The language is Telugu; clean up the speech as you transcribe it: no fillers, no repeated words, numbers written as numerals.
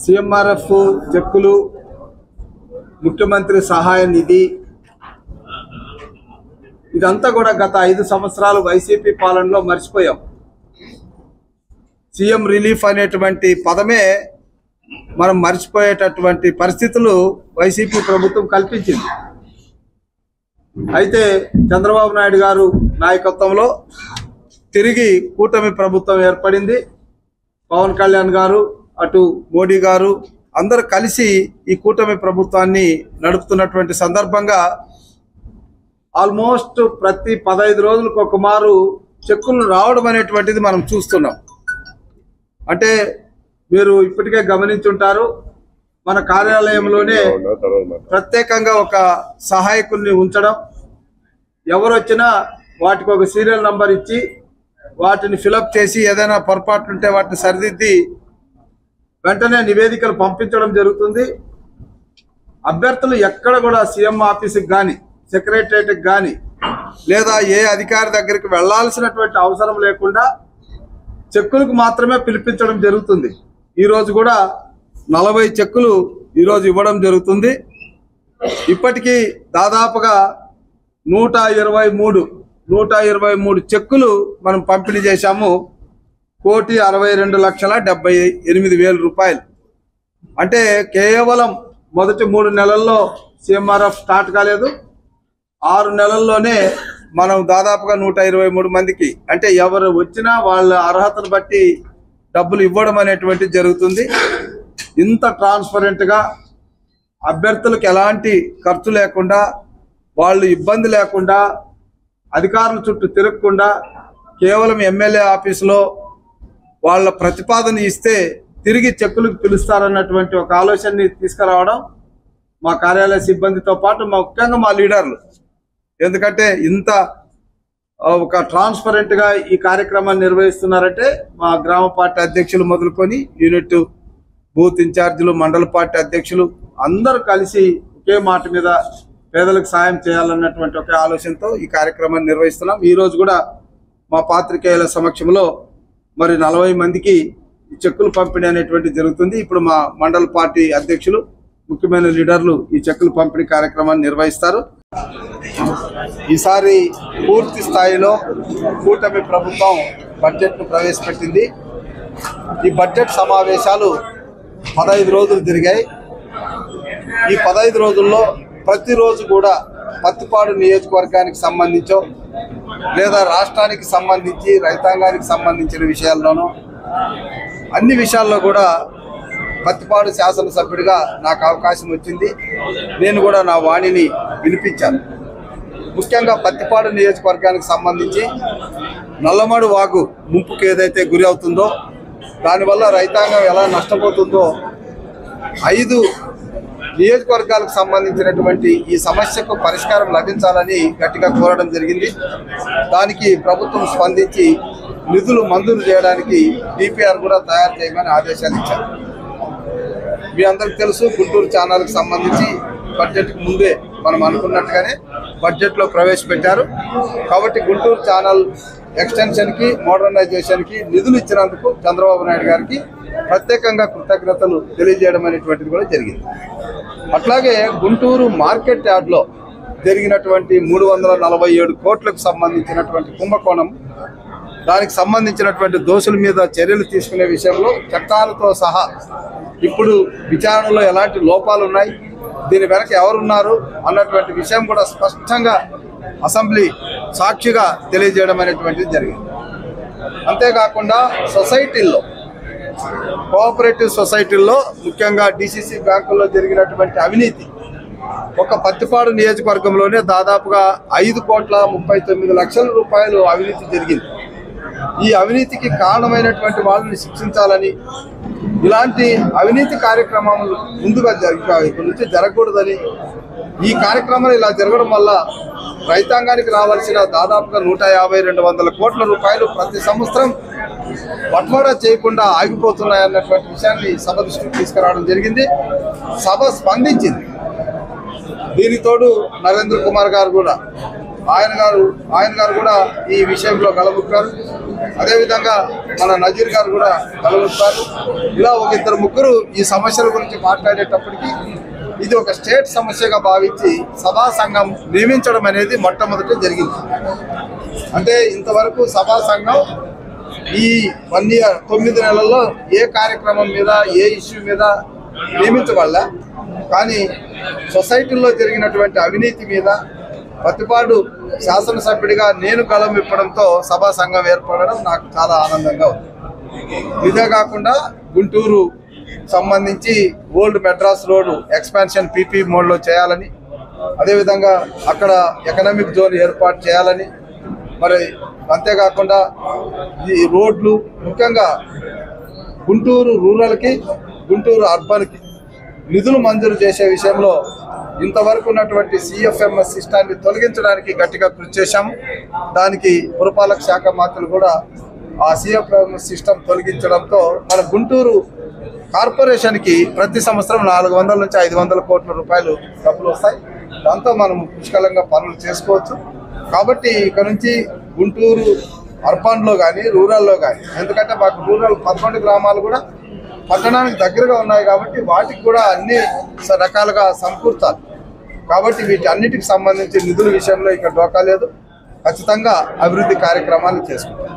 సిఎంఆర్ఎఫ్ చెక్కులు, ముఖ్యమంత్రి సహాయ నిధి, ఇదంతా కూడా గత 5 సంవత్సరాలు వైసీపీ పాలనలో మర్చిపోయాం. సీఎం రిలీఫ్ అనేటువంటి పదమే మనం మర్చిపోయేటటువంటి పరిస్థితులు వైసీపీ ప్రభుత్వం కల్పించింది. అయితే చంద్రబాబు నాయుడు గారు నాయకత్వంలో తిరిగి కూటమి ప్రభుత్వం ఏర్పడింది. పవన్ కళ్యాణ్ గారు, అటు మోడీ గారు అందరూ కలిసి ఈ కూటమి ప్రభుత్వాన్ని నడుపుతున్నటువంటి సందర్భంగా ఆల్మోస్ట్ ప్రతి 15 రోజులకు ఒక మారు చెక్కులు రావడం అనేటువంటిది మనం చూస్తున్నాం. అంటే మీరు ఇప్పటికే గమనించుంటారు, మన కార్యాలయంలోనే ప్రత్యేకంగా ఒక సహాయకుల్ని ఉంచడం, ఎవరు వచ్చినా వాటికి ఒక సీరియల్ నంబర్ ఇచ్చి వాటిని ఫిలప్ చేసి ఏదైనా పొరపాట్లు ఉంటే వాటిని సరిదిద్ది వెంటనే నివేదికలు పంపించడం జరుగుతుంది. అభ్యర్థులు ఎక్కడ కూడా సీఎం ఆఫీస్కి కానీ, సెక్రటరియట్కి కానీ, లేదా ఏ అధికారి దగ్గరికి వెళ్లాల్సినటువంటి అవసరం లేకుండా చెక్కులకు మాత్రమే పిలిపించడం జరుగుతుంది. ఈరోజు కూడా 40 చెక్కులు ఈరోజు ఇవ్వడం జరుగుతుంది. ఇప్పటికీ దాదాపుగా 123 చెక్కులు మనం పంపిణీ చేశాము. 1,62,78,000 రూపాయలు. అంటే కేవలం మొదటి 3 నెలల్లో సిఎంఆర్ఎఫ్ స్టార్ట్ కాలేదు, 6 నెలల్లోనే మనం దాదాపుగా 123 మందికి, అంటే ఎవరు వచ్చినా వాళ్ళ అర్హతను బట్టి డబ్బులు ఇవ్వడం అనేటువంటిది జరుగుతుంది. ఇంత ట్రాన్స్పరెంట్గా అభ్యర్థులకు ఎలాంటి ఖర్చు లేకుండా, వాళ్ళు ఇబ్బంది లేకుండా, అధికారుల చుట్టూ తిరగకుండా కేవలం ఎమ్మెల్యే ఆఫీసులో వాళ్ళ ప్రతిపాదన ఇస్తే తిరిగి చెక్కులకు పిలుస్తారన్నటువంటి ఒక ఆలోచనని తీసుకురావడం మా కార్యాలయ సిబ్బందితో పాటు ముఖ్యంగా మా లీడర్లు. ఎందుకంటే ఇంత ఒక ట్రాన్స్పరెంట్గా ఈ కార్యక్రమాన్ని నిర్వహిస్తున్నారంటే మా గ్రామ పార్టీ అధ్యక్షులు మొదలుకొని యూనిట్ బూత్ ఇన్ఛార్జీలు, మండల పార్టీ అధ్యక్షులు అందరూ కలిసి ఒకే మాట మీద పేదలకు సాయం చేయాలన్నటువంటి ఒక ఆలోచనతో ఈ కార్యక్రమాన్ని నిర్వహిస్తున్నాం. ఈరోజు కూడా మా పాత్రికేయుల సమక్షంలో మరి 40 మందికి ఈ చెక్కులు పంపిణీ అనేటువంటి జరుగుతుంది. ఇప్పుడు మా మండల పార్టీ అధ్యక్షులు, ముఖ్యమైన లీడర్లు ఈ చెక్కులు పంపిణీ కార్యక్రమాన్ని నిర్వహిస్తారు. ఈసారి పూర్తి స్థాయిలో కూటమి ప్రభుత్వం బడ్జెట్ను ప్రవేశపెట్టింది. ఈ బడ్జెట్ సమావేశాలు 15 రోజులు జరిగాయి. ఈ 15 రోజుల్లో ప్రతిరోజు కూడా పత్తిపాడు నియోజకవర్గానికి సంబంధించో లేదా రాష్ట్రానికి సంబంధించి రైతాంగానికి సంబంధించిన విషయాల్లోనూ అన్ని విషయాల్లో కూడా పత్తిపాడు శాసనసభ్యుడిగా నాకు అవకాశం వచ్చింది. నేను కూడా నా వాణిని వినిపించాను. ముఖ్యంగా పత్తిపాడు నియోజకవర్గానికి సంబంధించి నల్లమడు వాగు ముంపుకు ఏదైతే గురి అవుతుందో, దానివల్ల రైతాంగం ఎలా నష్టపోతుందో 5 నియోజకవర్గాలకు సంబంధించినటువంటి ఈ సమస్యకు పరిష్కారం లభించాలని గట్టిగా కోరడం జరిగింది. దానికి ప్రభుత్వం స్పందించి నిధులు మంజూరు చేయడానికి డిపిఆర్ కూడా తయారు చేయమని ఆదేశాలు ఇచ్చారు. మీ అందరికి తెలుసు, గుంటూరు ఛానల్కి సంబంధించి బడ్జెట్కి ముందే మనం అనుకున్నట్టుగానే బడ్జెట్లో ప్రవేశపెట్టారు. కాబట్టి గుంటూరు ఛానల్ ఎక్స్టెన్షన్కి, మోడర్నైజేషన్కి నిధులు ఇచ్చినందుకు చంద్రబాబు నాయుడు గారికి ప్రత్యేకంగా కృతజ్ఞతలు తెలియజేయడం అనేటువంటిది కూడా జరిగింది. అట్లాగే గుంటూరు మార్కెట్ యార్డ్లో జరిగినటువంటి 347 కోట్లకు సంబంధించినటువంటి కుంభకోణం, దానికి సంబంధించినటువంటి దోషుల మీద చర్యలు తీసుకునే విషయంలో చట్టాలతో సహా ఇప్పుడు విచారణలో ఎలాంటి లోపాలు ఉన్నాయి, దీని వెనక ఎవరున్నారు అన్నటువంటి విషయం కూడా స్పష్టంగా అసెంబ్లీ సాక్షిగా తెలియజేయడం అనేటువంటిది జరిగింది. అంతేకాకుండా సొసైటీల్లో, కోఆపరేటివ్ సొసైటీల్లో ముఖ్యంగా డిసిసి బ్యాంకుల్లో జరిగినటువంటి అవినీతి, ఒక పత్తిపాడు నియోజకవర్గంలోనే దాదాపుగా 5,39,00,000 రూపాయలు అవినీతి జరిగింది. ఈ అవినీతికి కారణమైనటువంటి వాళ్ళని శిక్షించాలని, ఇలాంటి అవినీతి కార్యక్రమాలు ముందుగా ఇప్పటి నుంచి జరగకూడదని, ఈ కార్యక్రమాలు ఇలా జరగడం వల్ల రైతాంగానికి రావాల్సిన దాదాపుగా 150-200 కోట్ల రూపాయలు ప్రతి సంవత్సరం బట్వాడా చేయకుండా ఆగిపోతున్నాయన్నటువంటి విషయాన్ని సభ దృష్టికి తీసుకురావడం జరిగింది. సభ స్పందించింది. దీనితోడు నరేంద్ర కుమార్ గారు కూడా ఆయన గారు కూడా ఈ విషయంలో గలముక్కారు. అదేవిధంగా మన నజీర్ గారు కూడా గలముక్కారు. ఇలా ఒక ఇద్దరు ముగ్గురు ఈ సమస్యల గురించి మాట్లాడేటప్పటికి ఇది ఒక స్టేట్ సమస్యగా భావించి సభా సంఘం నియమించడం అనేది మొట్టమొదటి జరిగింది. అంటే ఇంతవరకు సభా సంఘం ఈ 1 year 9 నెలల్లో ఏ కార్యక్రమం మీద ఏ ఇష్యూ మీద నియమించబడల, కానీ సొసైటీలో జరిగినటువంటి అవినీతి మీద ప్రతిపాడు శాసనసభ్యుడిగా నేను గలం ఇప్పడంతో సభా సంఘం ఏర్పడడం నాకు చాలా ఆనందంగా ఉంది. ఇదే కాకుండా గుంటూరు సంబంధించి old Madras road expansion PP మోడ్లో చేయాలని, అదేవిధంగా అక్కడ ఎకనామిక్ జోన్ ఏర్పాటు చేయాలని, మరి అంతేకాకుండా ఈ రోడ్లు ముఖ్యంగా గుంటూరు రూరల్కి గుంటూరు అర్బన్కి నిధులు మంజూరు చేసే విషయంలో ఇంతవరకు ఉన్నటువంటి సిఎఫ్ఎంఎస్ సిస్టాన్ని తొలగించడానికి గట్టిగా కృషి చేశాము. దానికి పురపాలక శాఖ మంత్రులు కూడా ఆ సిఎఫ్ఎంఎస్ సిస్టమ్ తొలగించడంతో మన గుంటూరు కార్పొరేషన్కి ప్రతి సంవత్సరం 400 నుంచి 500 కోట్ల రూపాయలు డబ్బులు వస్తాయి. దాంతో మనం పుష్కలంగా పనులు చేసుకోవచ్చు. కాబట్టి ఇక్కడ నుంచి గుంటూరు అర్బన్లో కానీ రూరల్లో కానీ, ఎందుకంటే మాకు రూరల్ 11 గ్రామాలు కూడా పట్టణానికి దగ్గరగా ఉన్నాయి కాబట్టి వాటికి కూడా అన్ని రకాలుగా సమకూర్చాలి. కాబట్టి వీటి అన్నిటికి సంబంధించి నిధుల విషయంలో ఇక్కడ డోకా లేదు. ఖచ్చితంగా అభివృద్ధి కార్యక్రమాలు చేసుకుంటాం.